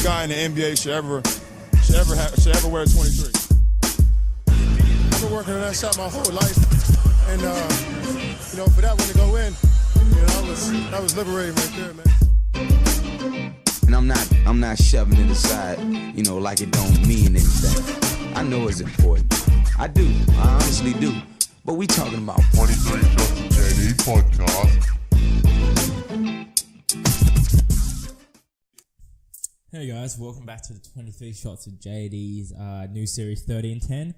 guy in the NBA should ever wear 23. I've been working on that shot my whole life, and for that one to go in, that was liberating right there, man. And I'm not shoving it aside, like it don't mean anything. I know it's important. I do. I honestly do. But we talking about 23 Shots of JD podcast. Hey guys, welcome back to the 23 Shots of JD's new series 30 and 10.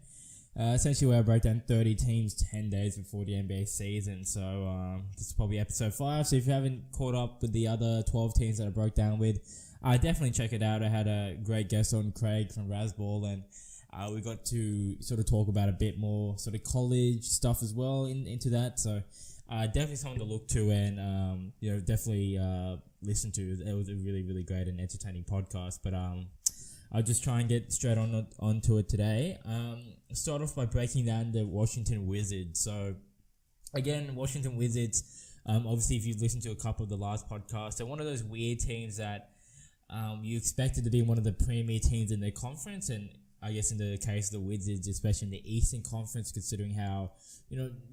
Essentially where I break down 30 teams 10 days before the NBA season. So this is probably episode 5. So if you haven't caught up with the other 12 teams that I broke down with, definitely check it out. I had a great guest on, Craig from Rasball, and we got to sort of talk about a bit more sort of college stuff as well into that. So definitely something to look to and definitely listen to. It was a really, really great and entertaining podcast. But I'll just try and get straight onto it today. Start off by breaking down the Washington Wizards. So again, Washington Wizards, obviously if you've listened to a couple of the last podcasts, they're one of those weird teams that you expected to be one of the premier teams in their conference, and I guess in the case of the Wizards, especially in the Eastern Conference, considering how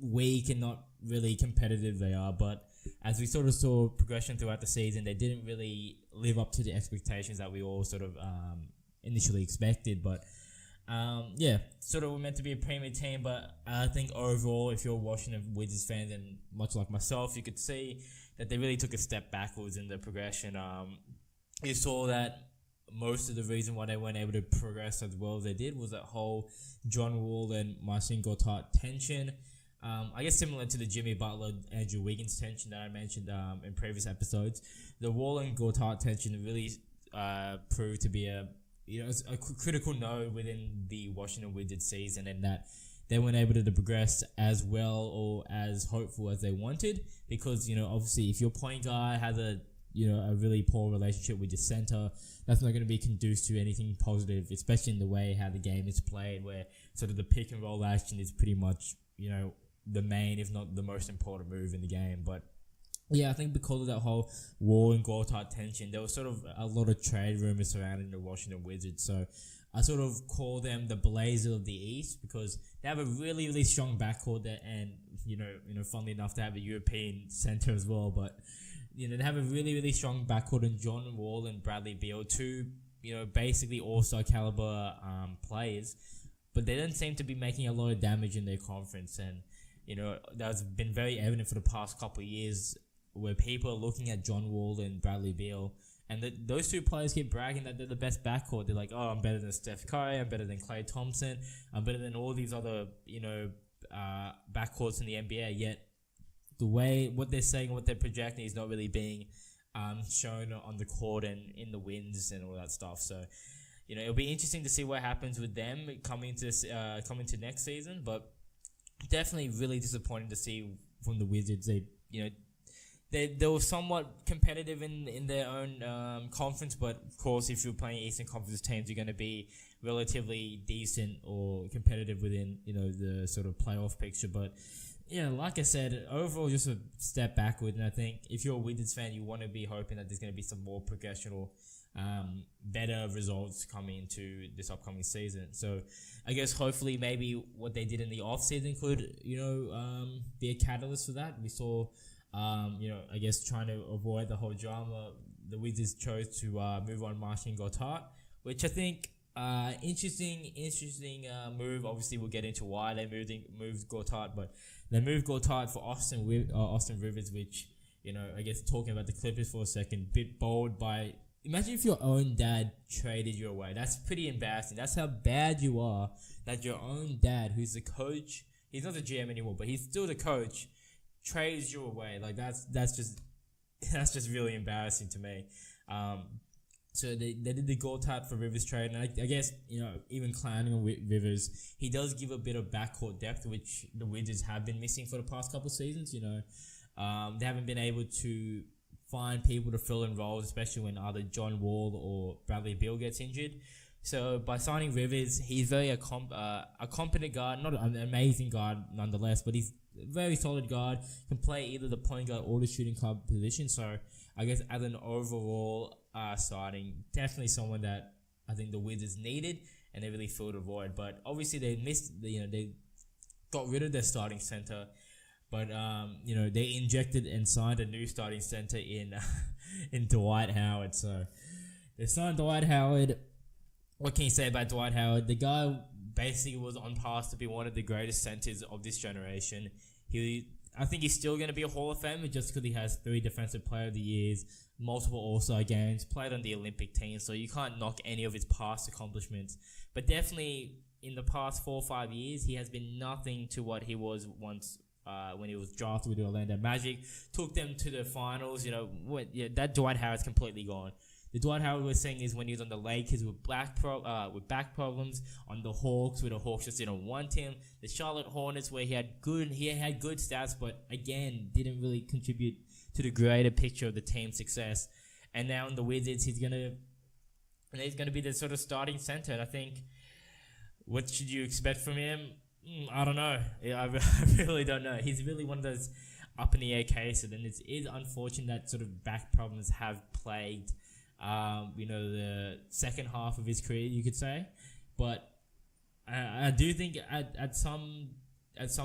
weak and not really competitive they are. But as we sort of saw progression throughout the season, they didn't really live up to the expectations that we all sort of initially expected. But sort of we're meant to be a premier team. But I think overall, if you're a Washington Wizards fan, and much like myself, you could see that they really took a step backwards in the progression. You saw that most of the reason why they weren't able to progress as well as they did was that whole John Wall and Marcin Gortat tension. I guess similar to the Jimmy Butler, Andrew Wiggins tension that I mentioned in previous episodes. The Wall and Gortat tension really proved to be a critical node within the Washington Wizards season, and that they weren't able to progress as well or as hopeful as they wanted, because obviously if your point guard has a really poor relationship with your center, that's not going to be conducive to anything positive, especially in the way how the game is played, where sort of the pick and roll action is pretty much, the main, if not the most important move in the game. But yeah, I think because of that whole Wall and Gortat tension, there was sort of a lot of trade rumors surrounding the Washington Wizards. So I sort of call them the Blazers of the East, because they have a really, really strong backcourt there, and funnily enough, they have a European center as well. But they have a really, really strong backcourt in John Wall and Bradley Beal, two, basically all-star caliber players, but they don't seem to be making a lot of damage in their conference. And, that's been very evident for the past couple of years, where people are looking at John Wall and Bradley Beal, and those two players keep bragging that they're the best backcourt. They're like, oh, I'm better than Steph Curry, I'm better than Klay Thompson, I'm better than all these other, backcourts in the NBA, yet what they're saying, what they're projecting is not really being shown on the court and in the wins and all that stuff. So, it'll be interesting to see what happens with them coming to next season. But definitely really disappointing to see from the Wizards. They were somewhat competitive in their own conference, but of course, if you're playing Eastern Conference teams, you're going to be relatively decent or competitive within the sort of playoff picture. But yeah, like I said, overall just a step backward, and I think if you're a Wizards fan, you want to be hoping that there's going to be some more progression or better results coming into this upcoming season. So I guess hopefully maybe what they did in the offseason could, be a catalyst for that. We saw, I guess trying to avoid the whole drama, the Wizards chose to move on Marcin Gortat, which I think interesting move. Obviously, we'll get into why they moved Gortat, but they moved Gortat for Austin Rivers, which, I guess talking about the Clippers for a second, bit bold by... Imagine if your own dad traded you away. That's pretty embarrassing. That's how bad you are, that your own dad, who's the coach, he's not the GM anymore, but he's still the coach, trades you away. Like, that's just really embarrassing to me. So they did the Gortat for Rivers trade, and I guess, even clowning on Rivers, he does give a bit of backcourt depth, which the Wizards have been missing for the past couple of seasons. They haven't been able to find people to fill in roles, especially when either John Wall or Bradley Beal gets injured. So by signing Rivers, he's very a competent guard, not an amazing guard nonetheless, but he's a very solid guard, can play either the point guard or the shooting guard position. So I guess as an overall signing. Definitely someone that I think the Wizards needed, and they really filled a void. But obviously they missed. They got rid of their starting center, but they injected and signed a new starting center in in Dwight Howard. So they signed Dwight Howard. What can you say about Dwight Howard? The guy basically was on path to be one of the greatest centers of this generation. I think he's still going to be a Hall of Famer just because he has 3 Defensive Player of the Years, multiple All-Star games, played on the Olympic team, so you can't knock any of his past accomplishments. But definitely in the past 4 or 5 years, he has been nothing to what he was once when he was drafted with the Orlando Magic. Took them to the finals. That Dwight Howard's completely gone. The Dwight Howard we're seeing is when he was on the Lakers with back problems, on the Hawks where the Hawks just didn't want him. The Charlotte Hornets where he had good stats, but again didn't really contribute to the greater picture of the team's success. And now in the Wizards, he's gonna be the sort of starting center. And I think, what should you expect from him? I don't know. I really don't know. He's really one of those up in the air cases, and it is unfortunate that sort of back problems have plagued the second half of his career, you could say. But I do think at some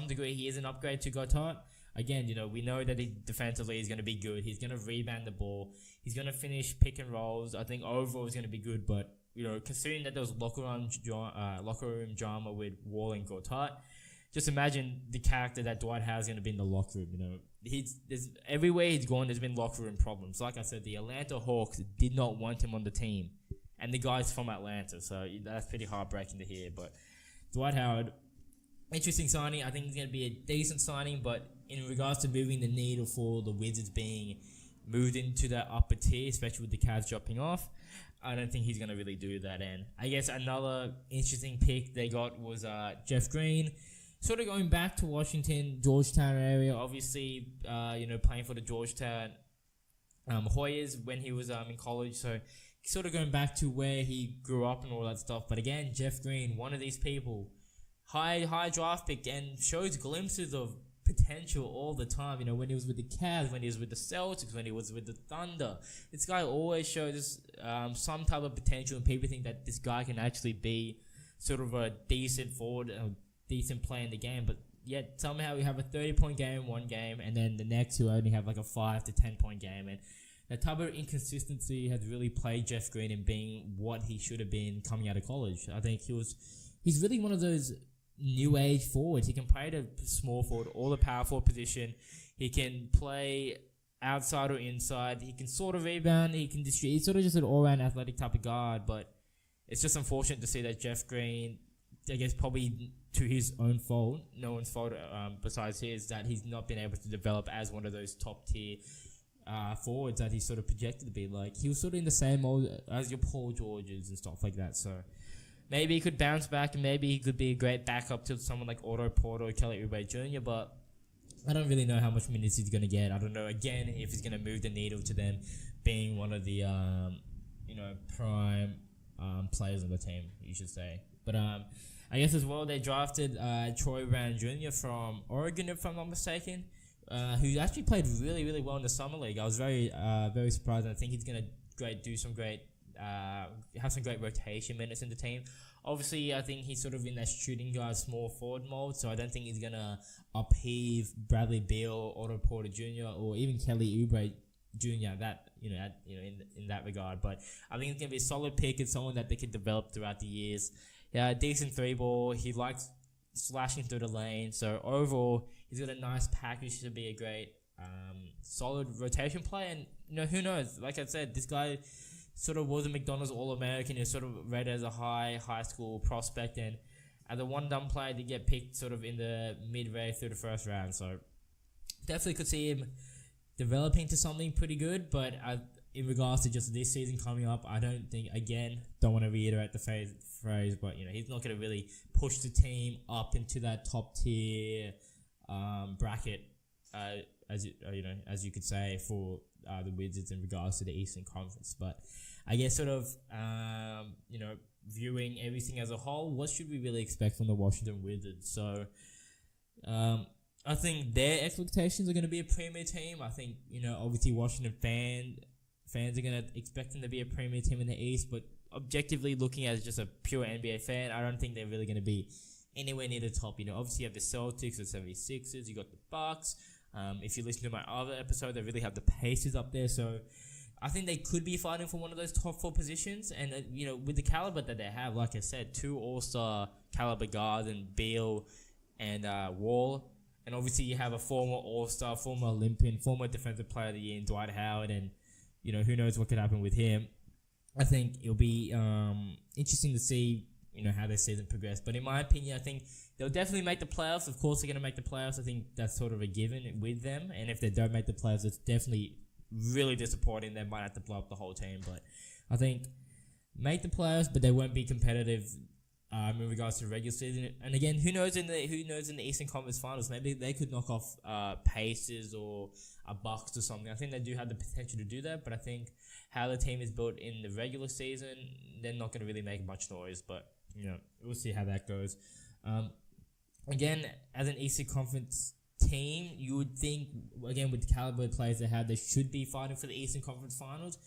degree he is an upgrade to Gotot. Again, we know that he defensively is going to be good. He's going to rebound the ball. He's going to finish pick and rolls. I think overall he's going to be good. But considering that there was locker room drama with Wall and Gotot, just imagine the character that Dwight Howard is going to be in the locker room. Everywhere he's gone, there's been locker room problems. Like I said, the Atlanta Hawks did not want him on the team, and the guy's from Atlanta, so that's pretty heartbreaking to hear. But Dwight Howard, interesting signing. I think he's going to be a decent signing, but in regards to moving the needle for the Wizards being moved into that upper tier, especially with the Cavs dropping off, I don't think he's going to really do that. And I guess another interesting pick they got was Jeff Green. Sort of going back to Washington, Georgetown area, obviously, playing for the Georgetown Hoyas when he was in college. So sort of going back to where he grew up and all that stuff. But again, Jeff Green, one of these people, high draft pick, and shows glimpses of potential all the time. When he was with the Cavs, when he was with the Celtics, when he was with the Thunder, this guy always shows some type of potential, and people think that this guy can actually be sort of a decent forward, decent play in the game, but yet somehow we have a 30-point game one game, and then the next you only have like a 5 to 10-point game, and that type of inconsistency has really played Jeff Green in being what he should have been coming out of college. I think he's really one of those new age forwards. He can play the small forward or the power forward position. He can play outside or inside. He can sort of rebound. He can distribute. He's sort of just an all-round athletic type of guard, but it's just unfortunate to see that Jeff Green, I guess probably to his own fault, no one's fault besides his, that he's not been able to develop as one of those top tier forwards that he sort of projected to be. Like, he was sort of in the same mold as your Paul Georges and stuff like that. So maybe he could bounce back, and maybe he could be a great backup to someone like Otto Porter or Kelly Oubre Jr., but I don't really know how much minutes he's going to get. I don't know, again, if he's going to move the needle to them being one of the prime players on the team, you should say. But I guess as well, they drafted Troy Brown Jr. from Oregon, if I'm not mistaken, who actually played really, really well in the summer league. I was very surprised. I think he's going to have some great rotation minutes in the team. Obviously, I think he's sort of in that shooting guard, small forward mode, so I don't think he's going to upheave Bradley Beal, Otto Porter Jr., or even Kelly Oubre Jr. In that regard. But I think it's going to be a solid pick and someone that they could develop throughout the years. Yeah, decent three ball. He likes slashing through the lane. So overall, he's got a nice package to be a great, solid rotation player. And who knows? Like I said, this guy sort of was a McDonald's All-American. He was sort of rated as a high school prospect, and as a one-dumb player to get picked sort of in the midway through the first round. So definitely could see him developing to something pretty good, but in regards to just this season coming up, I don't think, again, don't want to reiterate the phrase, but he's not going to really push the team up into that top tier bracket, as you could say, for the Wizards in regards to the Eastern Conference. But I guess sort of viewing everything as a whole, what should we really expect from the Washington Wizards? So I think their expectations are going to be a premier team. I think obviously Washington fans are going to expect them to be a premier team in the East, but objectively looking as just a pure NBA fan, I don't think they're really going to be anywhere near the top. Obviously you have the Celtics, the 76ers, you got the Bucks. If you listen to my other episode, they really have the Pacers up there, so I think they could be fighting for one of those top 4 positions. And, with the caliber that they have, like I said, 2 all-star caliber guards and Beal and Wall. And obviously you have a former all-star, former Olympian, former defensive player of the year in Dwight Howard. And, who knows what could happen with him. I think it'll be interesting to see, how their season progress. But in my opinion, I think they'll definitely make the playoffs. Of course they're going to make the playoffs. I think that's sort of a given with them. And if they don't make the playoffs, it's definitely really disappointing. They might have to blow up the whole team, but I think make the playoffs, but they won't be competitive in regards to the regular season. And again, who knows in the Eastern Conference Finals? Maybe they could knock off Pacers or a Bucks or something. I think they do have the potential to do that, but I think how the team is built in the regular season, they're not going to really make much noise. But we'll see how that goes. Again, as an Eastern Conference team, you would think, again, with the caliber of players they have, they should be fighting for the Eastern Conference Finals.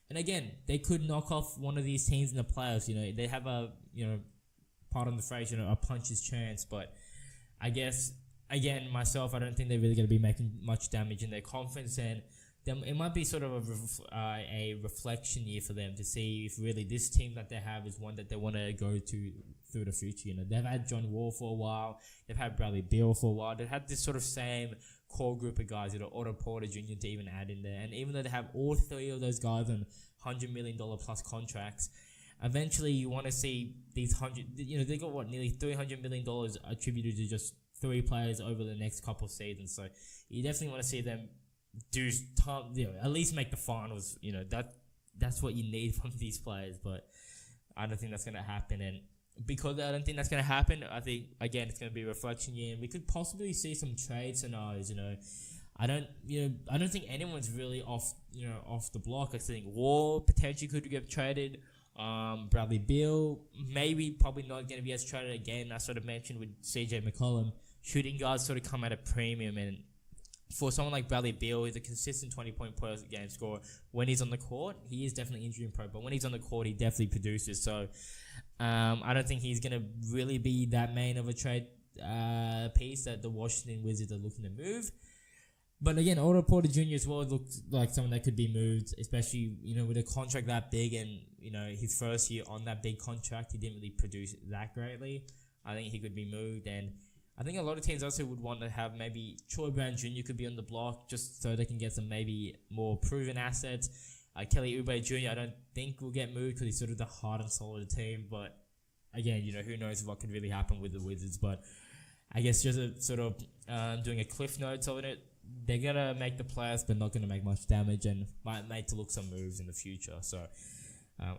And again, they could knock off one of these teams in the playoffs. They have a, pardon the phrase, a puncher's chance. But I guess, again, myself, I don't think they're really going to be making much damage in their conference. And it might be sort of a reflection year for them to see if really this team that they have is one that they want to go to through the future. They've had John Wall for a while. They've had Bradley Beal for a while. They've had this sort of same core group of guys, Otto Porter Jr. to even add in there. And even though they have all 3 of those guys on $100 million plus contracts, eventually you want to see these they got nearly $300 million attributed to just 3 players over the next couple of seasons. So you definitely want to see them do at least make the finals. That's what you need from these players. But I don't think that's going to happen. And because I don't think that's going to happen, I think, again, it's going to be a reflection year, and we could possibly see some trade scenarios. I don't think anyone's really off the block. I think Wall potentially could get traded. Bradley Beal probably not going to be as traded again. I sort of mentioned with CJ McCollum, shooting guards sort of come at a premium, and for someone like Bradley Beal, he's a consistent 20-point per game scorer. When he's on the court, he is definitely injury prone, but when he's on the court, he definitely produces. So I don't think he's going to really be that main of a trade piece that the Washington Wizards are looking to move. But again, Otto Porter Jr. as well looks like someone that could be moved, especially, with a contract that big and, his first year on that big contract, he didn't really produce that greatly. I think he could be moved, and I think a lot of teams also would want to have maybe Troy Brown Jr. could be on the block just so they can get some maybe more proven assets. Kelly Oubre Jr. I don't think will get moved because he's sort of the heart and soul of the team. But again, who knows what could really happen with the Wizards. But I guess just a sort of doing a cliff notes on it, they're going to make the playoffs but not going to make much damage and might make to look some moves in the future. So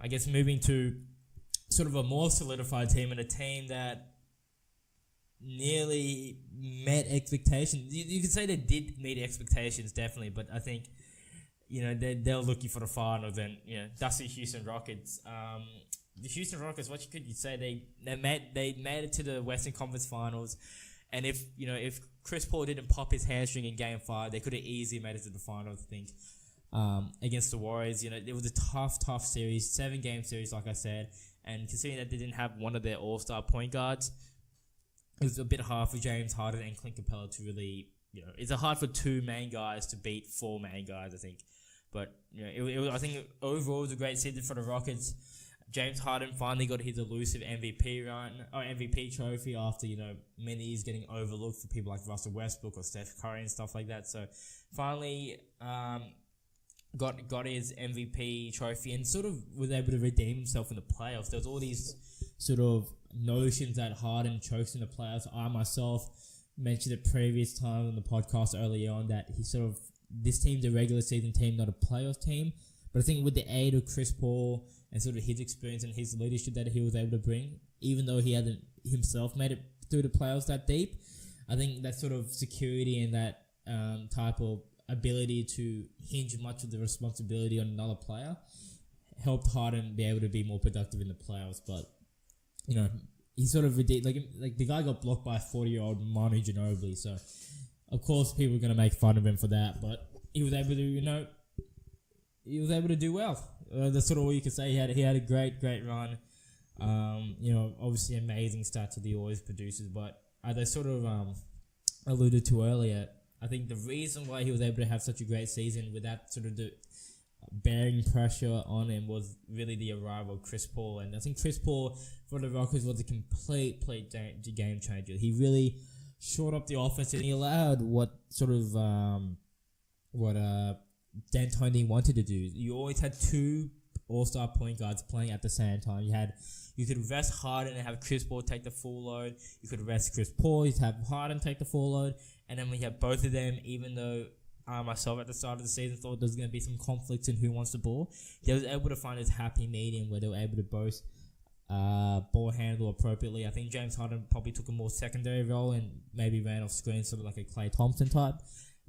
I guess moving to sort of a more solidified team and a team that nearly met expectations. You could say they did meet expectations, definitely, but I think, they're looking for the finals, and, that's the Houston Rockets. The Houston Rockets, what could you say? They made it to the Western Conference Finals, and if Chris Paul didn't pop his hamstring in Game 5, they could have easily made it to the finals, I think, against the Warriors. It was a tough series, 7-game series, like I said, and considering that they didn't have one of their all-star point guards, it was a bit hard for James Harden and Clint Capella to really, it's hard for 2 main guys to beat 4 main guys, I think. But, I think overall it was a great season for the Rockets. James Harden finally got his elusive MVP trophy after, many years getting overlooked for people like Russell Westbrook or Steph Curry and stuff like that. So finally got his MVP trophy and sort of was able to redeem himself in the playoffs. There was all these sort of notions that Harden chokes in the playoffs. I myself mentioned it previous time on the podcast earlier on that this team's a regular season team, not a playoff team. But I think with the aid of Chris Paul and sort of his experience and his leadership that he was able to bring, even though he hadn't himself made it through the playoffs that deep, I think that sort of security and that type of ability to hinge much of the responsibility on another player helped Harden be able to be more productive in the playoffs. But he sort of like the guy got blocked by a 40-year-old Manu Ginobili, so of course people are going to make fun of him for that. But he was able to, he was able to do well. That's sort of all you could say. He had a great run. Obviously amazing start to the always producers, but as I sort of alluded to earlier, I think the reason why he was able to have such a great season without sort of the bearing pressure on him was really the arrival of Chris Paul. And I think Chris Paul for the Rockets was a complete game changer. He really shored up the offense, and he allowed what D'Antoni wanted to do. You always had two all-star point guards playing at the same time. You could rest Harden and have Chris Paul take the full load. You could rest Chris Paul, you'd have Harden take the full load. And then we have both of them, even though myself at the start of the season thought there was going to be some conflicts in who wants the ball, they was able to find this happy medium where they were able to both ball handle appropriately. I think James Harden probably took a more secondary role and maybe ran off screen, sort of like a Klay Thompson type.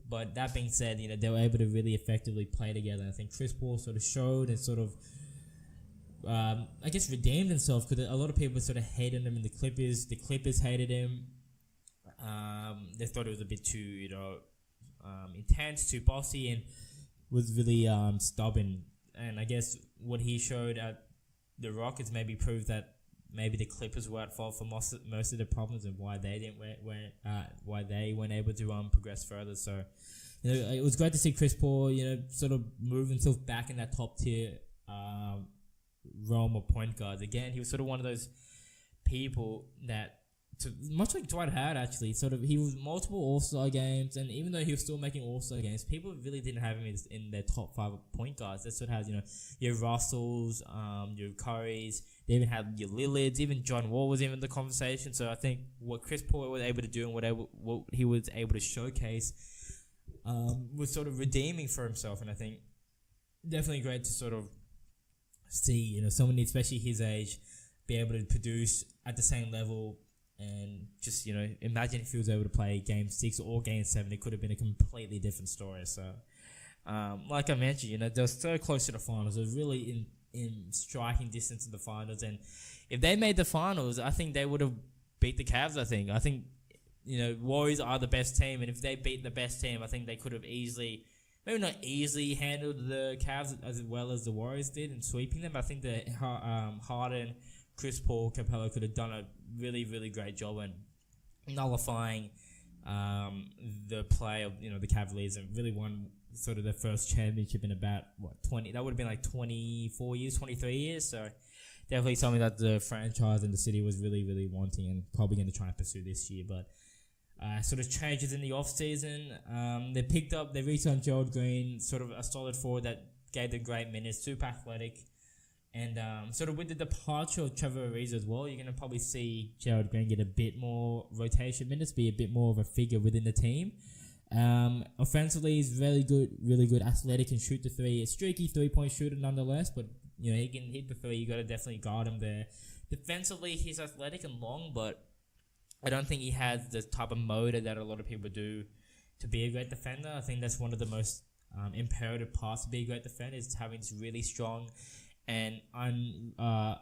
But that being said, they were able to really effectively play together. I think Chris Paul sort of showed and sort of, redeemed himself, because a lot of people sort of hated him in the Clippers. The Clippers hated him. They thought it was a bit too, intense, too bossy, and was really stubborn. And I guess what he showed at the Rockets maybe proved that maybe the Clippers were at fault for most of the problems and why they weren't able to progress further. So, it was great to see Chris Paul, sort of move himself back in that top tier realm of point guards. Again, he was sort of one of those people that, much like Dwight Howard actually, he was multiple All-Star games, and even though he was still making All-Star games, people really didn't have him in their top 5 point guards. That sort of has, your Russells, your Currys, they even had your Lillards, even John Wall was in the conversation. So I think what Chris Paul was able to do and what he was able to showcase was sort of redeeming for himself, and I think definitely great to sort of see, someone especially his age be able to produce at the same level. And just, imagine if he was able to play Game 6 or Game 7, it could have been a completely different story. So, like I mentioned, they're so close to the finals. They're really in striking distance of the finals. And if they made the finals, I think they would have beat the Cavs, I think, Warriors are the best team. And if they beat the best team, I think they could have maybe not easily handled the Cavs as well as the Warriors did in sweeping them. But I think that Harden, Chris Paul, Capella could have done a really, really great job in nullifying the play of the Cavaliers, and really won sort of their first championship in about 20. That would have been like 24 years, 23 years. So definitely something that the franchise and the city was really, really wanting, and probably going to try and pursue this year. But sort of changes in the off season. They re-signed Gerald Green, sort of a solid forward that gave them great minutes, super athletic. And sort of with the departure of Trevor Ariza as well, you're going to probably see Gerald Green get a bit more rotation minutes, be a bit more of a figure within the team. Offensively, he's really good, athletic, and shoot the three. A streaky three-point shooter nonetheless, but he can hit the three. You got to definitely guard him there. Defensively, he's athletic and long, but I don't think he has the type of motor that a lot of people do to be a great defender. I think that's one of the most imperative parts to be a great defender, is having this really strong and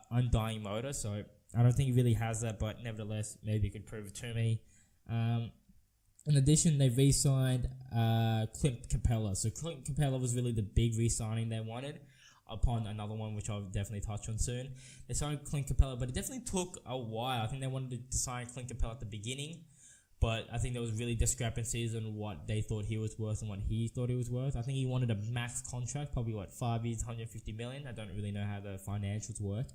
undying motor. So I don't think he really has that, but nevertheless, maybe he could prove it to me. In addition, they re-signed Clint Capella. So Clint Capella was really the big re-signing they wanted, upon another one which I'll definitely touch on soon. They signed Clint Capella, but it definitely took a while. I think they wanted to sign Clint Capella at the beginning, but I think there was really discrepancies on what they thought he was worth and what he thought he was worth. I think he wanted a max contract, probably 5 years, $150 million. I don't really know how the financials work,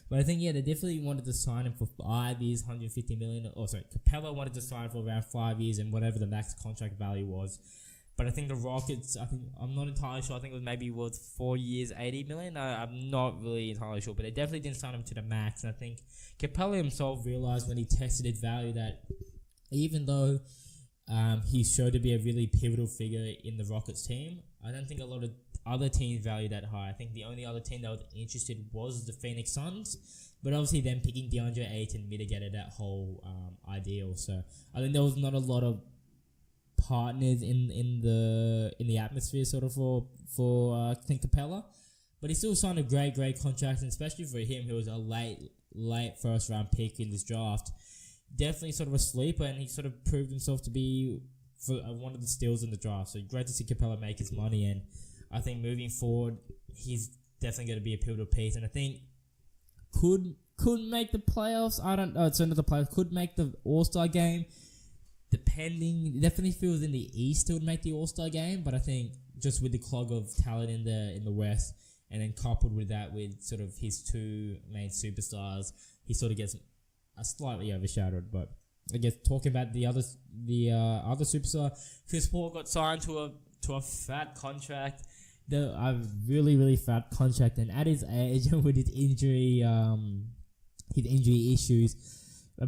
but I think they definitely wanted to sign him for 5 years, $150 million. Capella wanted to sign for around 5 years and whatever the max contract value was. But I think the Rockets, I'm not entirely sure. I think it was maybe worth 4 years, $80 million. I'm not really entirely sure, but they definitely didn't sign him to the max. And I think Capella himself realized when he tested his value that even though he showed to be a really pivotal figure in the Rockets team, I don't think a lot of other teams value that high. I think the only other team that was interested was the Phoenix Suns, but obviously them picking DeAndre Ayton mitigated that whole ideal. So I think there was not a lot of partners in the atmosphere sort of for Clint Capella, but he still signed a great contract, and especially for him, who was a late first round pick in this draft. Definitely sort of a sleeper, and he sort of proved himself to be one of the steals in the draft. So great to see Capella make his money, and I think moving forward, he's definitely going to be a pivotal piece, and I think could make the playoffs. I don't know. It's not the playoffs. Could make the All-Star game. Depending, definitely feels in the East it would make the All-Star game, but I think just with the clog of talent in the West, and then coupled with that with sort of his two main superstars, he sort of gets slightly overshadowed. But I guess talking about the other superstar, Chris Paul got signed to a fat contract, a really fat contract, and at his age with his injury issues. A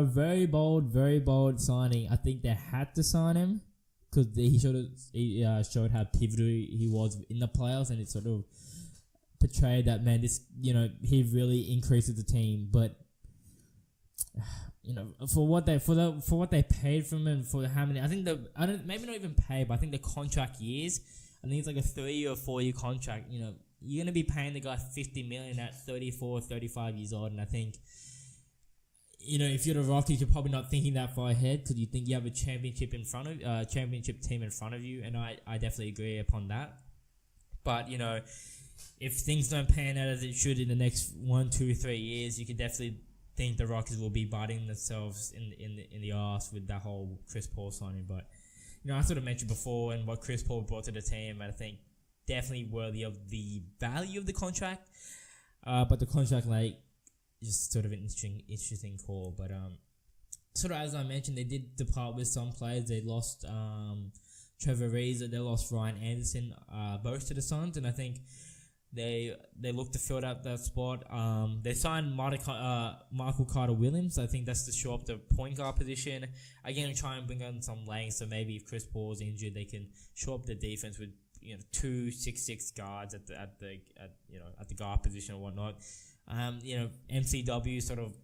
very bold signing. I think they had to sign him because he showed how pivotal he was in the playoffs, and it sort of portrayed that, man, he really increases the team. But for what they paid from him, for how many, I think maybe not even paid, but I think the contract years, I think it's like a 3 or 4 year contract. You're gonna be paying the guy $50 million at 34, 35 years old, and I think. If you're the Rockets, you're probably not thinking that far ahead because you think you have a championship team in front of you, and I definitely agree upon that. But if things don't pan out as it should in the next 1, 2, 3 years, you could definitely think the Rockets will be biting themselves in the arse with that whole Chris Paul signing. But I sort of mentioned before and what Chris Paul brought to the team, and I think definitely worthy of the value of the contract. But the contract, just sort of an interesting call. But sort of as I mentioned, they did depart with some players. They lost Trevor Ariza, they lost Ryan Anderson, both to the Suns, and I think they look to fill out that spot. They signed Michael Carter-Williams. I think that's to show up the point guard position. Again, try and bring on some length, so maybe if Chris Paul's injured, they can show up the defense with 2 6'6" guards at the guard position or whatnot. MCW sort of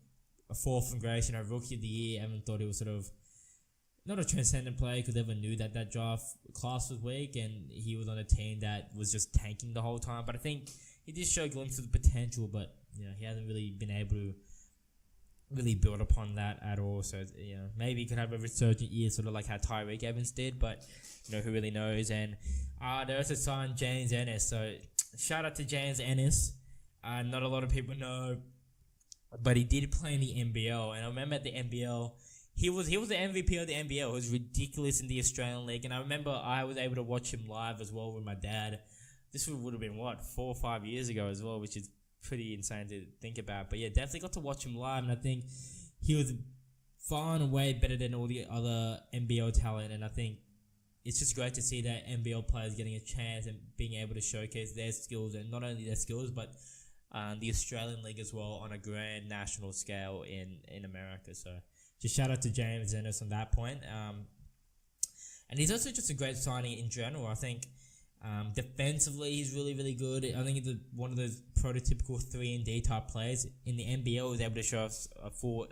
a fall from grace, rookie of the year. Everyone thought he was sort of not a transcendent player because everyone knew that draft class was weak and he was on a team that was just tanking the whole time. But I think he did show glimpses of potential, but he hasn't really been able to really build upon that at all. So maybe he could have a resurgent year, sort of like how Tyreek Evans did, but who really knows. And they also signed James Ennis. So shout out to James Ennis. Not a lot of people know, but he did play in the NBL, and I remember at the NBL, he was the MVP of the NBL. It was ridiculous in the Australian League, and I remember I was able to watch him live as well with my dad. This would have been 4 or 5 years ago as well, which is pretty insane to think about. But yeah, definitely got to watch him live, and I think he was far and away better than all the other NBL talent, and I think it's just great to see that NBL players getting a chance and being able to showcase their skills, and not only their skills, but the Australian League as well on a grand national scale in America. So just shout out to James Ennis on that point. And he's also just a great signing in general. I think defensively he's really good. I think he's one of those prototypical 3-and-D type players. In the NBL, he was able to show us a full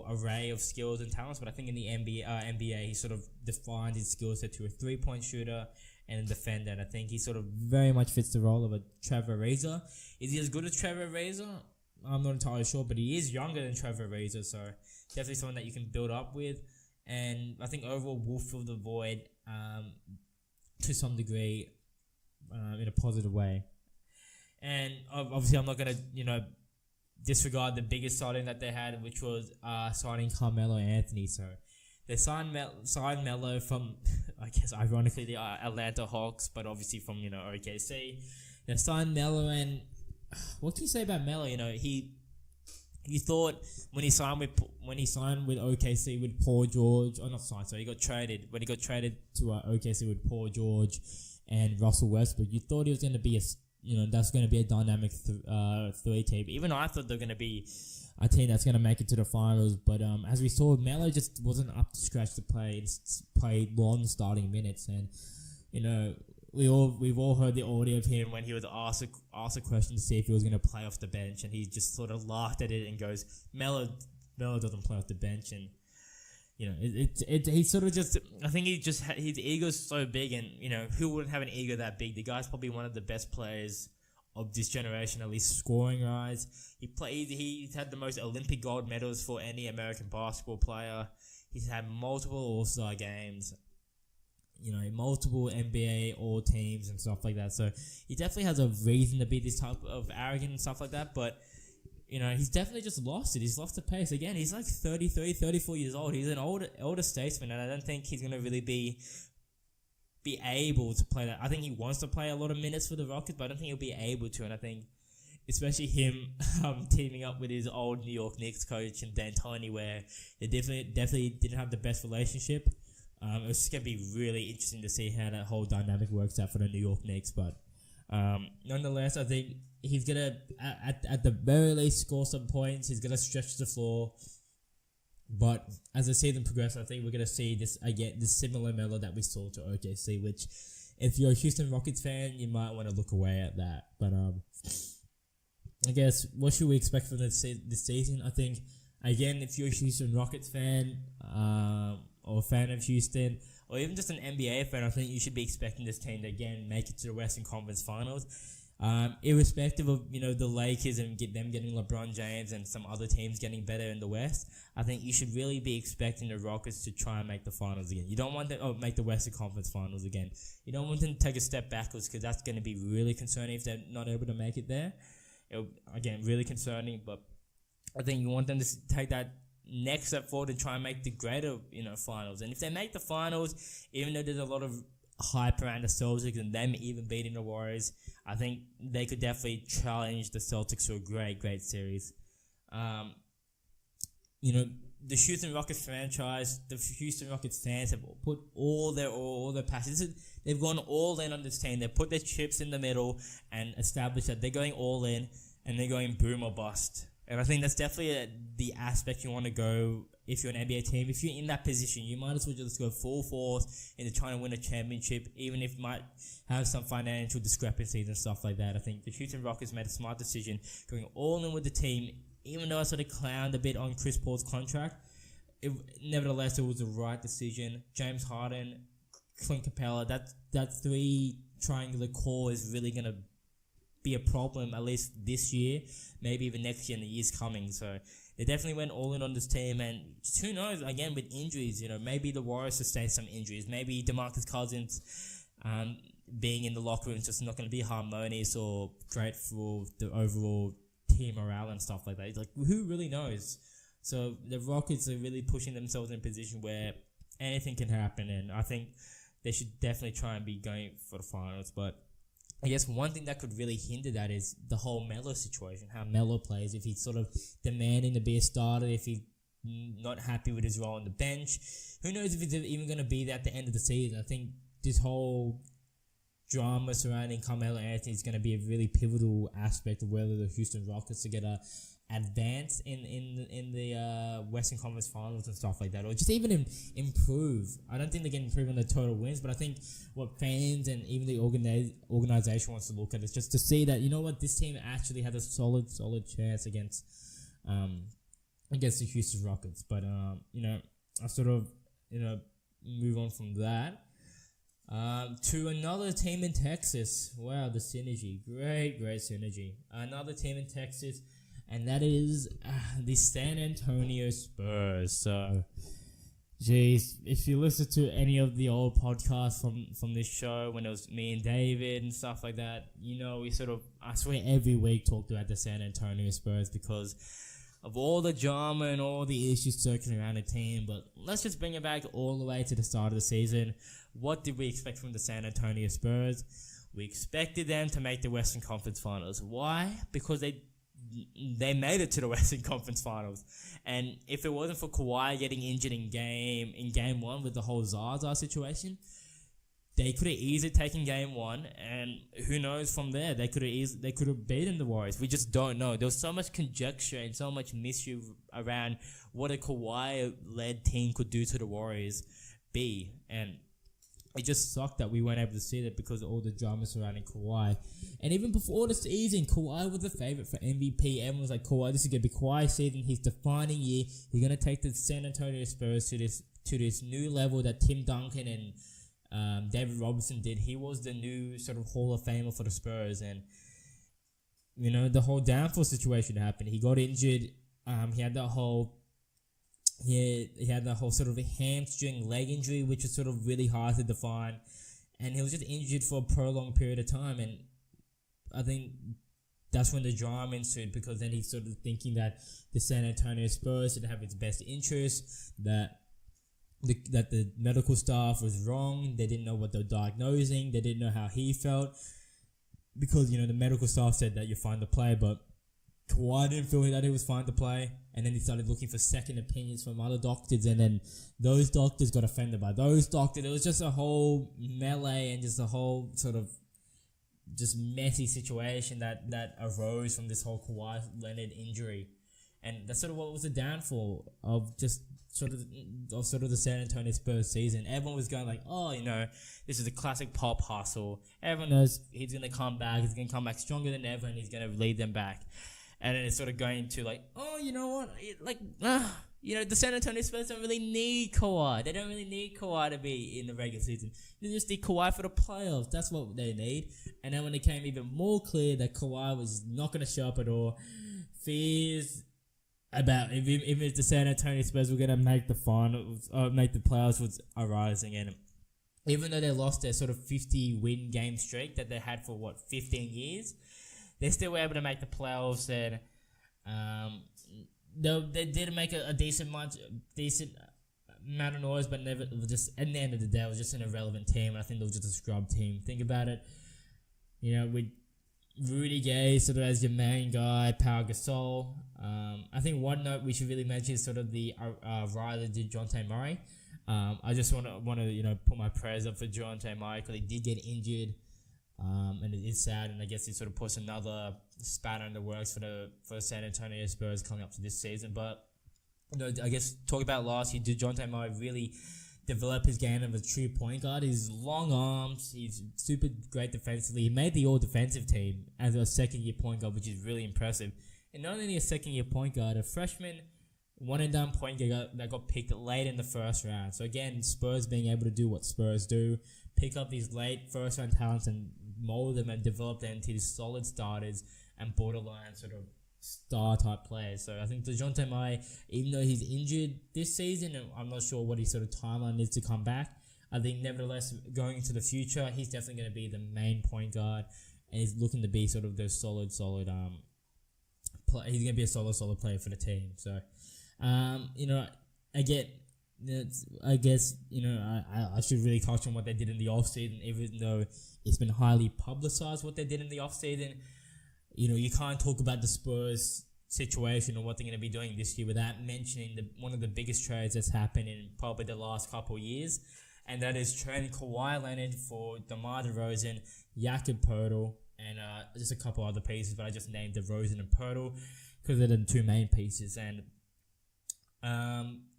array of skills and talents, but I think in the NBA he sort of defined his skill set to a 3-point shooter and a defender, and I think he sort of very much fits the role of a Trevor Ariza. Is he as good as Trevor Ariza? I'm not entirely sure, but he is younger than Trevor Ariza, so definitely someone that you can build up with, and I think overall will fill the void to some degree in a positive way. And obviously I'm not going to, disregard the biggest signing that they had, which was signing Carmelo Anthony. So they signed Melo from, I guess, ironically, the Atlanta Hawks, but obviously from, OKC. They signed Melo, and what can you say about Melo? He thought when he signed with OKC with Paul George, he got traded. When he got traded to OKC with Paul George and Russell Westbrook, you thought he was going to be that's going to be a dynamic 3 team. Even I thought they're going to be a team that's going to make it to the finals. But as we saw, Melo just wasn't up to scratch to play long starting minutes. And we've all heard the audio of him when he was asked a question to see if he was going to play off the bench, and he just sort of laughed at it and goes, Melo doesn't play off the bench. And he sort of just, I think his ego's so big, and who wouldn't have an ego that big? The guy's probably one of the best players of this generation, at least scoring wise. He's had the most Olympic gold medals for any American basketball player. He's had multiple All-Star games. multiple NBA all teams and stuff like that. So he definitely has a reason to be this type of arrogant and stuff like that. But, he's definitely just lost it. He's lost the pace. Again, he's like 33, 34 years old. He's an older statesman, and I don't think he's going to really be able to play that. I think he wants to play a lot of minutes for the Rockets, but I don't think he'll be able to. And I think especially him teaming up with his old New York Knicks coach and D'Antoni, where they definitely didn't have the best relationship. It's just going to be really interesting to see how that whole dynamic works out for the New York Knicks. But nonetheless, I think he's going to, at the very least, score some points. He's going to stretch the floor. But as the season progresses, I think we're going to see this similar mellow that we saw to OKC, which if you're a Houston Rockets fan, you might want to look away at that. But I guess, what should we expect from this season? I think, again, if you're a Houston Rockets fan, or a fan of Houston, or even just an NBA fan, I think you should be expecting this team to again make it to the Western Conference Finals. Irrespective of the Lakers and them getting LeBron James and some other teams getting better in the West, I think you should really be expecting the Rockets to try and make the finals again. You don't want them make the Western Conference Finals again. You don't want them to take a step backwards, because that's going to be really concerning if they're not able to make it there. Again, really concerning, but I think you want them to take that next step forward and try and make the greater, finals. And if they make the finals, even though there's a lot of hype around the Celtics and them even beating the Warriors, I think they could definitely challenge the Celtics to a great, great series. The Houston Rockets franchise, the Houston Rockets fans have put all their passion. They've gone all in on this team. They've put their chips in the middle and established that they're going all in and they're going boom or bust. And I think that's definitely the aspect you want to go if you're an NBA team. If you're in that position, you might as well just go full force into trying to win a championship, even if it might have some financial discrepancies and stuff like that. I think the Houston Rockets made a smart decision going all in with the team, even though I sort of clowned a bit on Chris Paul's contract. Nevertheless, it was the right decision. James Harden, Clint Capella, that three triangular core is really going to be a problem, at least this year, maybe even next year and the years coming. So they definitely went all in on this team, and who knows, again, with injuries, maybe the Warriors sustain some injuries. Maybe DeMarcus Cousins being in the locker room is just not going to be harmonious or great for the overall team morale and stuff like that. Like, who really knows? So the Rockets are really pushing themselves in a position where anything can happen, and I think they should definitely try and be going for the finals. But I guess one thing that could really hinder that is the whole Melo situation, how Melo plays. If he's sort of demanding to be a starter, if he's not happy with his role on the bench, who knows if he's even going to be there at the end of the season. I think this whole drama surrounding Carmelo Anthony is going to be a really pivotal aspect of whether the Houston Rockets are going to advance in the Western Conference Finals and stuff like that, or just even improve. I don't think they can improve on the total wins, but I think what fans and even the organization wants to look at is just to see that, this team actually had a solid chance against the Houston Rockets. But I sort of move on from that to another team in Texas. Wow, the synergy, great synergy. Another team in Texas. And that is the San Antonio Spurs. So, geez, if you listen to any of the old podcasts from this show, when it was me and David and stuff like that, we I swear every week talked about the San Antonio Spurs because of all the drama and all the issues circling around the team. But let's just bring it back all the way to the start of the season. What did we expect from the San Antonio Spurs? We expected them to make the Western Conference Finals. Why? Because they made it to the Western Conference Finals, and if it wasn't for Kawhi getting injured in game one with the whole Zaza situation, they could have easily taken game one, and who knows from there, they could have beaten the Warriors. We just don't know. There was so much conjecture and so much mystery around what a Kawhi-led team could do to the Warriors and it just sucked that we weren't able to see that because of all the drama surrounding Kawhi. And even before the season, Kawhi was a favorite for MVP. Everyone was like, Kawhi, this is going to be Kawhi's season. His defining year. He's going to take the San Antonio Spurs to this new level that Tim Duncan and David Robinson did. He was the new sort of Hall of Famer for the Spurs. And, the whole downfall situation happened. He got injured. He had that whole he had the whole sort of hamstring leg injury, which was sort of really hard to define, and he was just injured for a prolonged period of time. And I think that's when the drama ensued, because then he's sort of thinking that the San Antonio Spurs didn't have its best interests, that the medical staff was wrong, they didn't know what they were diagnosing, they didn't know how he felt, because, the medical staff said that you're fine to play, but Kawhi didn't feel that he was fine to play, and then he started looking for second opinions from other doctors, and then those doctors got offended by those doctors. It was just a whole melee and just a whole sort of just messy situation that arose from this whole Kawhi Leonard injury, and that's sort of what was the downfall of just sort of the San Antonio Spurs season. Everyone was going like, this is a classic pop hustle. Everyone knows he's gonna come back. He's gonna come back stronger than ever, and he's gonna lead them back. And then it's sort of going to like, you know what? The San Antonio Spurs don't really need Kawhi. They don't really need Kawhi to be in the regular season. They just need Kawhi for the playoffs. That's what they need. And then when it became even more clear that Kawhi was not going to show up at all, fears about if the San Antonio Spurs were going to make the finals, make the playoffs, was arising. And even though they lost their sort of 50-win game streak that they had for 15 years, they still were able to make the playoffs. And they did make a decent amount of noise, but never just at the end of the day, it was just an irrelevant team. I think it was just a scrub team. Think about it, with Rudy Gay sort of as your main guy, Pau Gasol. I think one note we should really mention is sort of the Riley DeJounte Murray. I just want to put my prayers up for DeJounte Murray, because he did get injured. And it is sad, and I guess it sort of puts another spanner in the works for the San Antonio Spurs coming up to this season. But I guess talk about last year, DeJounte Murray really developed his game of a true point guard. He's long arms, he's super great defensively. He made the all-defensive team as a second-year point guard, which is really impressive. And not only a second-year point guard, a freshman one-and-done point guard that got picked late in the first round. So again, Spurs being able to do what Spurs do, pick up these late first-round talents and mold them and develop them into these solid starters and borderline sort of star-type players. So I think DeJounte Murray, even though he's injured this season, and I'm not sure what his sort of timeline is to come back, I think nevertheless, going into the future, he's definitely going to be the main point guard, and he's looking to be sort of the solid he's going to be a solid player for the team. So, I guess, I should really touch on what they did in the offseason, even though it's been highly publicized what they did in the offseason. You can't talk about the Spurs situation or what they're going to be doing this year without mentioning one of the biggest trades that's happened in probably the last couple of years, and that is trading Kawhi Leonard for DeMar DeRozan, Jakob Poeltl, and just a couple other pieces, but I just named DeRozan and Poeltl because they're the two main pieces. And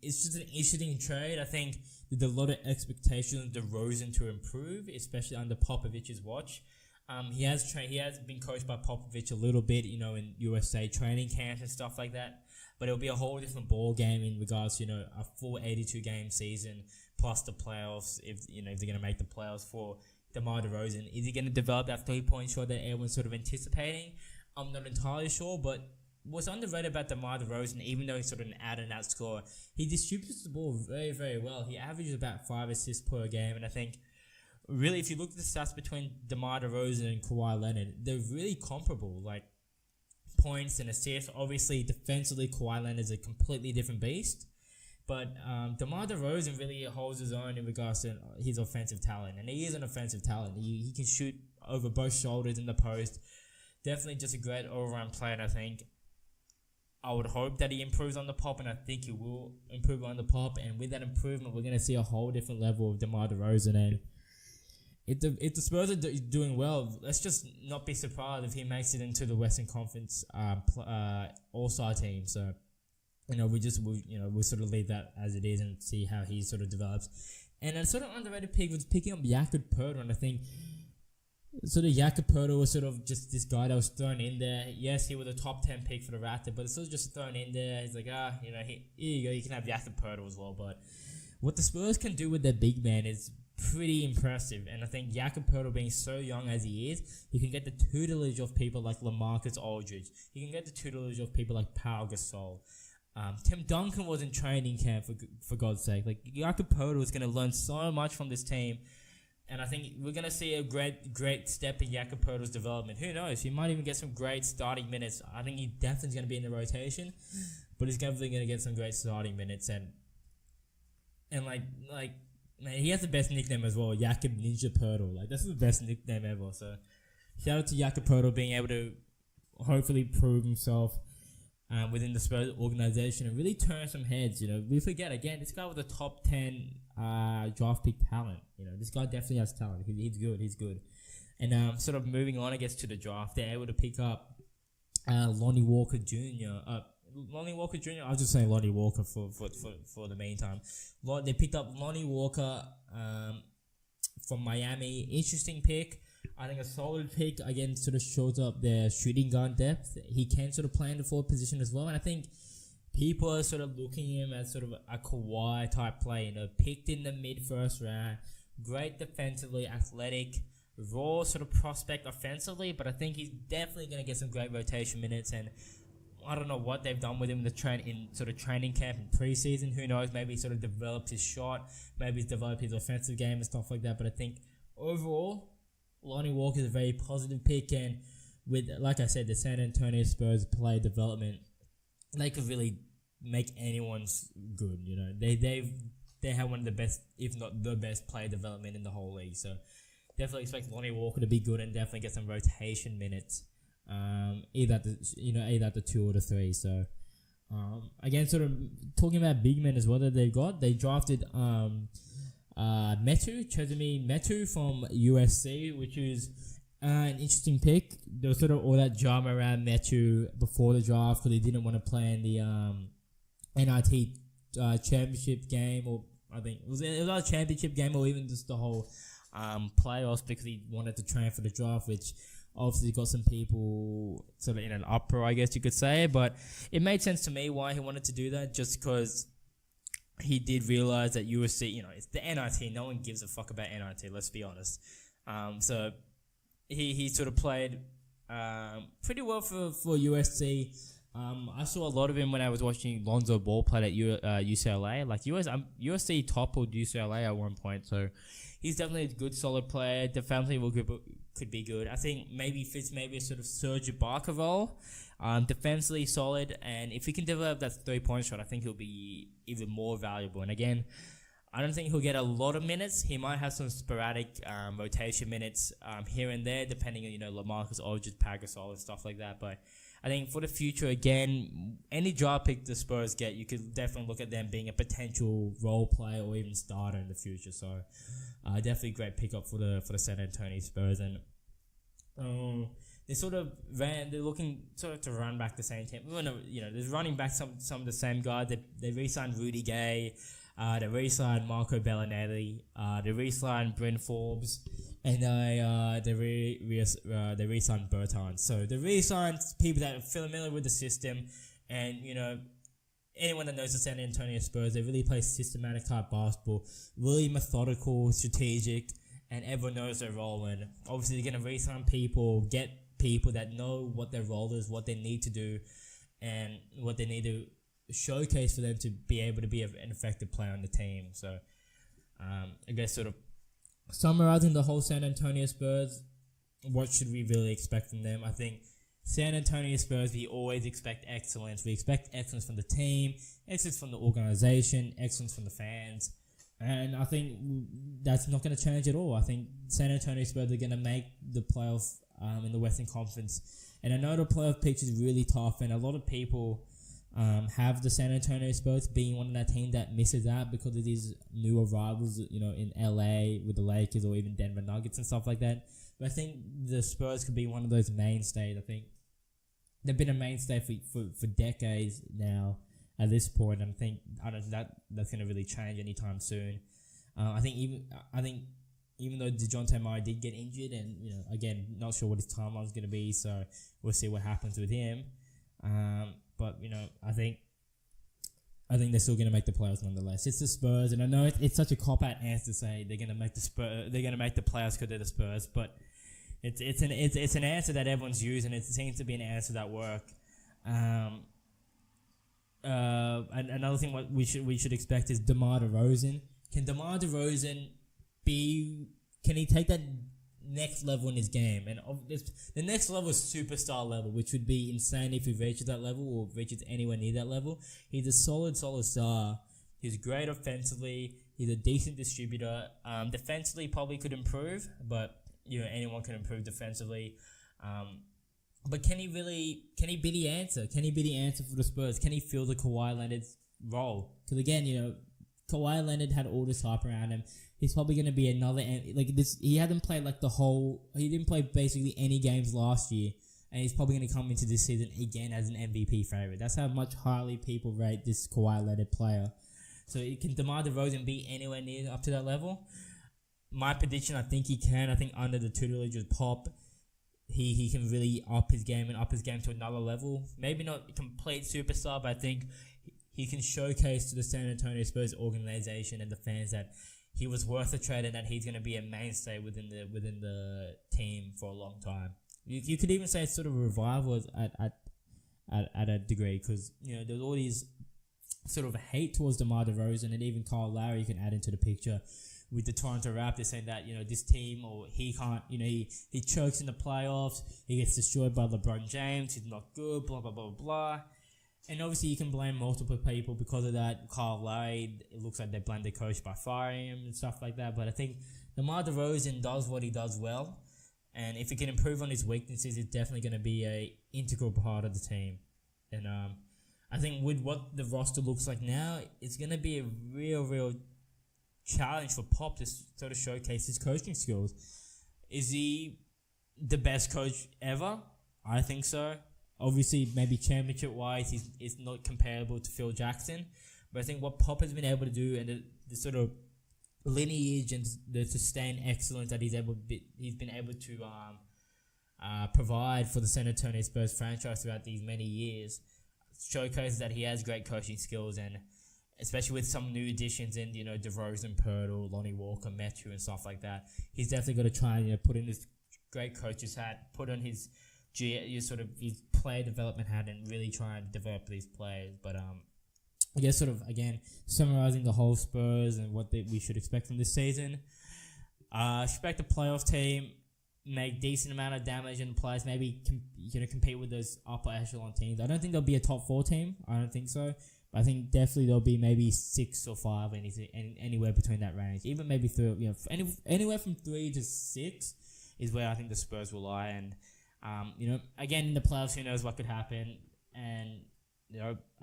it's just an interesting trade. I think there's a lot of expectations of DeRozan to improve, especially under Popovich's watch. He has been coached by Popovich a little bit, in USA training camps and stuff like that. But it'll be a whole different ball game in regards to, a full 82 game season plus the playoffs. If they're going to make the playoffs for DeMar DeRozan, is he going to develop that 3-point shot that everyone's sort of anticipating? I'm not entirely sure, but what's underrated about DeMar DeRozan, even though he's sort of an out-and-out scorer, he distributes the ball very, very well. He averages about 5 assists per game, and I think really, if you look at the stats between DeMar DeRozan and Kawhi Leonard, they're really comparable, like points and assists. Obviously, defensively, Kawhi Leonard is a completely different beast, but DeMar DeRozan really holds his own in regards to his offensive talent, and he is an offensive talent. He can shoot over both shoulders in the post. Definitely just a great all-around player, and I think I would hope that he improves on the pop, and I think he will improve on the pop, and with that improvement, we're going to see a whole different level of DeMar DeRozan. And if the Spurs are doing well, let's just not be surprised if he makes it into the Western Conference All-Star team. So, we'll sort of leave that as it is and see how he sort of develops. And a sort of underrated pick was picking up Jakob Poeltl, and I think sort of Jakob Poeltl was sort of just this guy that was thrown in there. Yes, he was a top 10 pick for the Raptors, but it's sort of just thrown in there. He's like, here you go, you can have Jakob Poeltl as well. But what the Spurs can do with their big man is pretty impressive, and I think Jakob Poeltl, being so young as he is, he can get the tutelage of people like LaMarcus Aldridge. He can get the tutelage of people like Pau Gasol. Tim Duncan was in training camp for God's sake. Like Jakob was going to learn so much from this team, and I think we're going to see a great step in Jakob development. Who knows? He might even get some great starting minutes. I think he definitely is going to be in the rotation, but he's definitely going to get some great starting minutes and like man, he has the best nickname as well, Jakob Ninja Pirtle. Like that's the best nickname ever. So shout out to Jakob being able to hopefully prove himself within the Spurs organization and really turn some heads. You know, we forget again, this guy was a top 10 draft pick talent. You know, this guy definitely has talent. He's good. And sort of moving on, I guess, to the draft, they're able to pick up Lonnie Walker Jr. I was just saying Lonnie Walker for the meantime. They picked up Lonnie Walker from Miami. Interesting pick. I think a solid pick. Again, sort of shows up their shooting guard depth. He can sort of play in the forward position as well. And I think people are sort of looking at him as sort of a Kawhi type play. You know, picked in the mid-first round. Great defensively, athletic, raw sort of prospect offensively. But I think he's definitely going to get some great rotation minutes. And I don't know what they've done with him in sort of training camp and preseason. Who knows? Maybe he sort of developed his shot. Maybe he's developed his offensive game and stuff like that. But I think overall, Lonnie Walker is a very positive pick, and with, like I said, the San Antonio Spurs play development, they could really make anyone's good. You know, they have one of the best, if not the best, player development in the whole league. So definitely expect Lonnie Walker to be good and definitely get some rotation minutes, either at the 2 or the 3. So again, sort of talking about big men as well that they drafted Chezime Metu from USC, which is an interesting pick. There was sort of all that drama around Metu before the draft because he didn't want to play in the NIT championship game, or I think it was a championship game, or even just the whole playoffs, because he wanted to train for the draft, which obviously got some people sort of in an uproar, I guess you could say. But it made sense to me why he wanted to do that, just because he did realize that USC, you know, it's the NIT. No one gives a fuck about NIT, let's be honest. So he sort of played pretty well for USC. I saw a lot of him when I was watching Lonzo Ball play at UCLA. Like USC toppled UCLA at one point, so he's definitely a good, solid player. Defensively could be good. I think maybe fits a sort of Serge Ibaka role. Defensively solid, and if he can develop that 3-point shot, I think he'll be even more valuable. And again, I don't think he'll get a lot of minutes. He might have some sporadic rotation minutes here and there, depending on, you know, LaMarcus Aldridge, Pau Gasol, and stuff like that. But I think for the future, again, any draft pick the Spurs get, you could definitely look at them being a potential role player or even starter in the future. So definitely great pickup for the San Antonio Spurs. And they're looking sort of to run back the same team. You know, they're running back some of the same guys. They re-signed Rudy Gay. They re-signed Marco Bellinelli. They re-signed Bryn Forbes. And they re-signed Bertans. So they re-signed people that are familiar with the system. And, you know, anyone that knows the San Antonio Spurs, they really play systematic type basketball. Really methodical, strategic, and everyone knows their role. And obviously they're going to re-sign people, get people that know what their role is, what they need to do, and what they need to showcase for them to be able to be an effective player on the team. So I guess sort of summarizing the whole San Antonio Spurs, what should we really expect from them? I think San Antonio Spurs, we always expect excellence. We expect excellence from the team, excellence from the organization, excellence from the fans. And I think that's not going to change at all. I think San Antonio Spurs are going to make the playoff in the Western Conference. And I know the playoff picture is really tough, and a lot of people have the San Antonio Spurs being one of that team that misses out because of these new arrivals, you know, in LA with the Lakers or even Denver Nuggets and stuff like that. But I think the Spurs could be one of those mainstays. I think they've been a mainstay for decades now at this point. And I don't think that's going to really change anytime soon. I think even though DeJounte Murray did get injured, and, you know, again, not sure what his timeline is going to be, so we'll see what happens with him. But, you know, I think they're still going to make the playoffs nonetheless. It's the Spurs, and I know it's such a cop-out answer to say they're going to make the playoffs because they're the Spurs, but it's an answer that everyone's using. It seems to be an answer that works. and another thing what we should expect is DeMar DeRozan. Can DeMar DeRozan can he take that next level in his game? And the next level is superstar level, which would be insane if he reaches that level or reaches anywhere near that level. He's a solid star. He's great offensively. He's a decent distributor. Defensively, probably could improve, but anyone can improve defensively. But can he be the answer? Can he be the answer for the Spurs? Can he fill the Kawhi Leonard's role? Because again, Kawhi Leonard had all this hype around him. He's probably going to be another like this. He hadn't played he didn't play basically any games last year, and he's probably going to come into this season again as an MVP favorite. That's how much highly people rate this Kawhi Leonard player. So can DeMar DeRozan be anywhere near up to that level? My prediction, I think he can. I think under the tutelage of Pop, he can really up his game to another level. Maybe not complete superstar, but I think he can showcase to the San Antonio Spurs organization and the fans that he was worth a trade and that he's going to be a mainstay within the team for a long time. You could even say it's sort of a revival at a degree, because there's all these sort of hate towards DeMar DeRozan, and even Kyle Lowry you can add into the picture with the Toronto Raptors, saying that this team, or he can't, he chokes in the playoffs, he gets destroyed by LeBron James, he's not good, blah blah blah blah. And obviously you can blame multiple people because of that. Kyle Lowry, it looks like they blamed the coach by firing him and stuff like that. But I think DeMar DeRozan does what he does well, and if he can improve on his weaknesses, it's definitely going to be a integral part of the team. And I think with what the roster looks like now, it's going to be a real challenge for Pop to sort of showcase his coaching skills. Is he the best coach ever? I think so. Obviously, maybe championship-wise, he's not comparable to Phil Jackson. But I think what Pop has been able to do, and the sort of lineage and the sustained excellence that he's been able to provide for the San Antonio Spurs franchise throughout these many years, showcases that he has great coaching skills, and especially with some new additions in DeRozan, Pirtle, Lonnie Walker, Metu, and stuff like that, he's definitely got to try and put in this great coach's hat, put on his his player development hat, and really try and develop these players. But I guess sort of again summarizing the whole Spurs and what we should expect from this season. Expect a playoff team, make decent amount of damage in the playoffs, maybe compete with those upper echelon teams. I don't think there'll be a top 4 team. I don't think so. But I think definitely there'll be maybe 6 or 5, anywhere between that range. Even maybe 3, anywhere from 3 to 6 is where I think the Spurs will lie. And again, in the playoffs, who knows what could happen. And,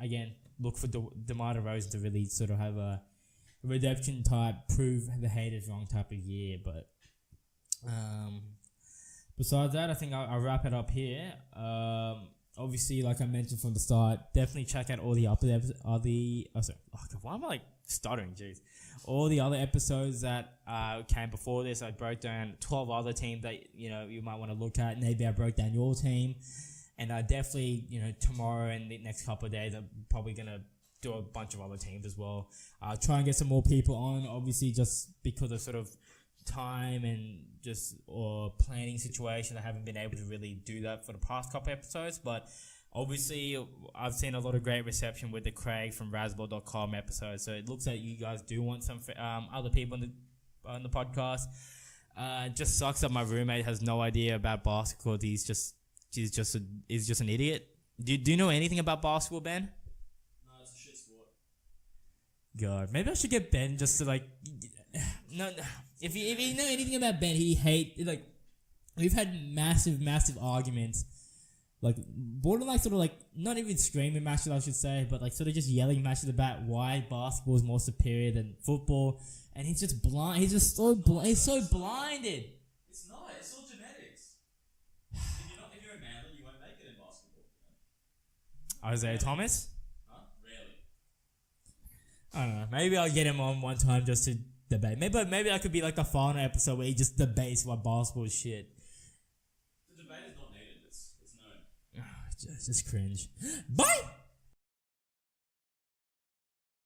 again, look for DeMar DeRozan to really sort of have a redemption type, prove the haters wrong type of year. But besides that, I think I'll wrap it up here. Obviously, like I mentioned from the start, definitely check out all the why am I like stuttering? Jeez. All the other episodes that came before this, I broke down 12 other teams that you might want to look at. Maybe I broke down your team, and I definitely tomorrow and the next couple of days I'm probably gonna do a bunch of other teams as well. Try and get some more people on. Obviously, just because of sort of time and or planning situation, I haven't been able to really do that for the past couple episodes. But obviously, I've seen a lot of great reception with the Craig from Razzball.com episode, so it looks like you guys do want some other people on the podcast. It just sucks that my roommate has no idea about basketball. He's just an idiot. Do you know anything about basketball, Ben? No, it's a shit sport. God, maybe I should get Ben just to no. If you know anything about Ben, we've had massive arguments, borderline sort of not even screaming matches, I should say, but sort of just yelling matches about why basketball is more superior than football, and he's just blind. He's just so he's so blinded. It's not. It's all genetics. If you're a manly, you won't make it in basketball. Isaiah Thomas? Huh? Rarely. I don't know. Maybe I'll get him on one time just to debate. Maybe that could be the final episode where he just debates why basketball is shit. The debate is not needed. It's known. Just cringe. Bye!